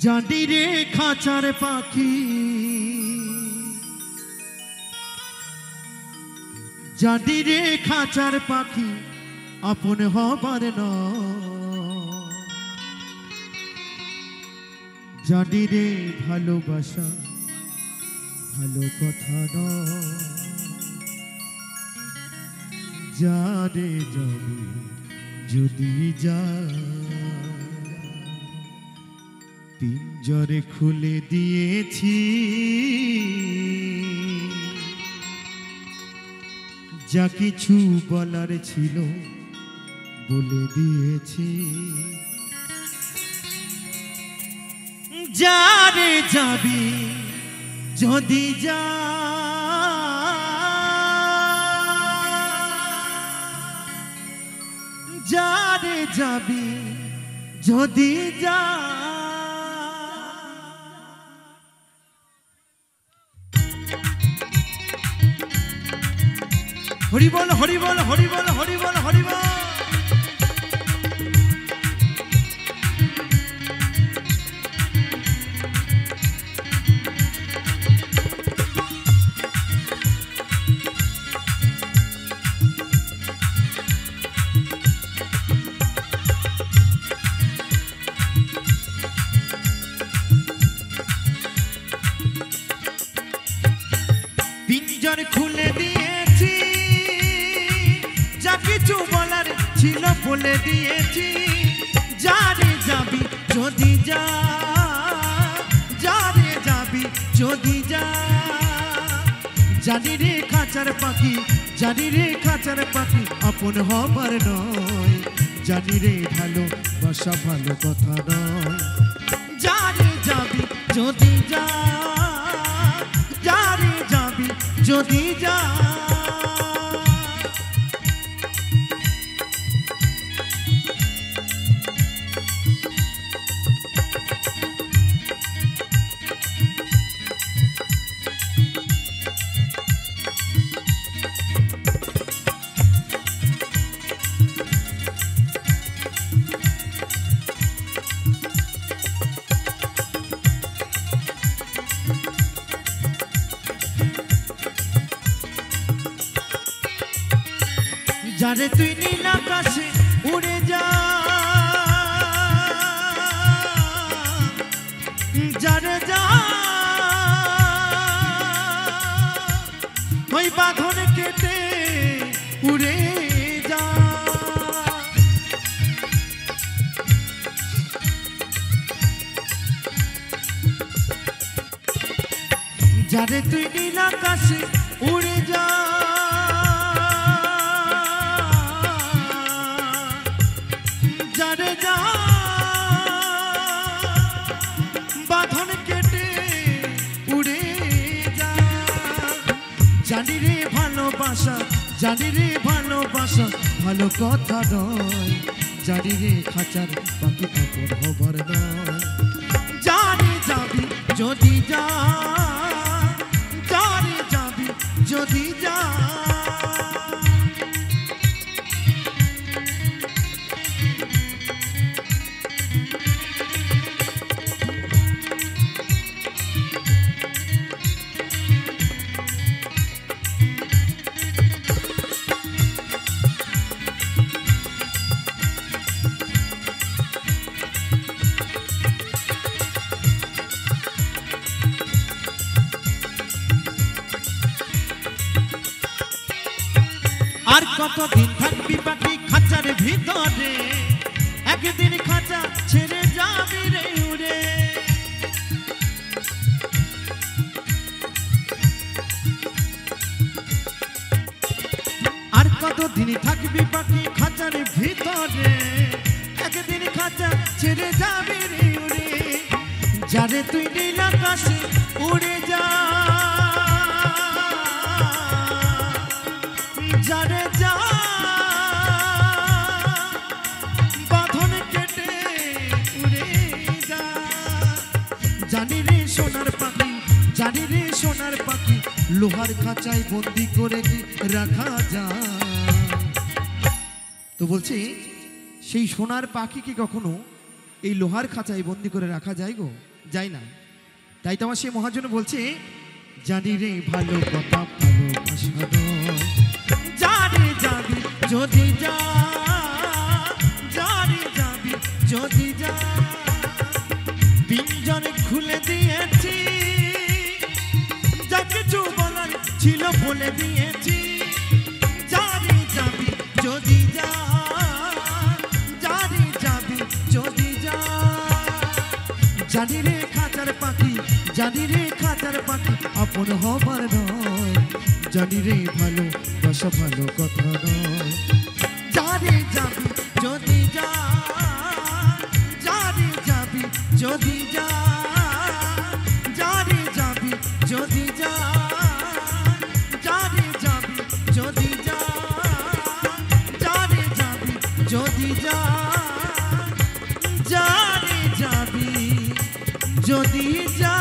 জানি রে খাঁচার পাখি, জানি রে খাঁচার পাখি আপন হবার নয়। জানি রে ভালোবাসা ভালো কথা নয়। যারে যাবি যদি যা, পিঞ্জরে খুলে দিয়েছি, যা কিছু বলার ছিল বলে দিয়েছি। যারে যাবি যদি যা, যারে যাবি যদি যা। হরি বল হরি বল হরি বল হরি বল হরি বল। পিঞ্জর খুলে দিয়েছি, যা কিছু বলার ছিল বলে দিয়েছি। যারে যাবি যদি যা, যারে যাবি যদি যা। জানি রে খাঁচার পাখি, জানি রে খাঁচার পাখি আপন হবার নয়। জানি রে ভালোবাসা ভালো কথা নয়। যারে যাবি যদি যা, যারে যাবি যদি যা। যারে তুই নীল আকাশে উড়ে যা, যারে যা ওই বাঁধন কেটে উড়ে যা। যারে তুই নীল আকাশে উড়ে যা, যারে যা বাঁধন কেটে উড়ে যা। জানি রে ভালোবাসা, জানি রে ভালোবাসা ভালো কথা নয়। জানি রে খাঁচার পাখি আপন হবার নয়। যারে যাবি যদি যা, যারে যাবি যদি যা। আর কতদিন থাকবি পাখি খাঁচার ভিতরে, একদিন খাঁচা ছেড়ে যাবি রে উড়ে। আর কতদিন থাকবি পাখি খাঁচার ভিতরে, একদিন খাঁচা ছেড়ে যাবি রে উড়ে। যারে তুই নীল আকাশে উড়ে যা, যারে যা বাঁধন কেটে উড়ে যা। জানি রে সোনার পাখি, জানি রে সোনার পাখি লোহার খাঁচায় বন্দি করে রাখা যায়। তো বলছি সেই সোনার পাখি কি কখনো এই লোহার খাঁচায় বন্দি করে রাখা যায় গো? যাই না। তাই তো আমার সেই মহাজন বলছে, জানি রে ভালো কথা ভালোবাসা নয়, জানি যাবি যদি যা, জানি যাবি যদি যা, পিঞ্জরে খুলে দিয়েছি, যা কিছু বলার ছিল বলে দিয়েছি, জানি যাবি যদি যা, জানি যাবি যদি যা, জানি রে খাঁচার পাখি, জানি রে খাঁচার পাখি আপন হবার নয়, জানি রে ভালো বাসা ভালো কথা নয়, জানি যাবি যদি যা, জানি যাবি যদি যা, জানি যাবি যদি যা, জানি যাবি যদি যা, জানি যাবি যদি যা, জানি যাবি যদি যা।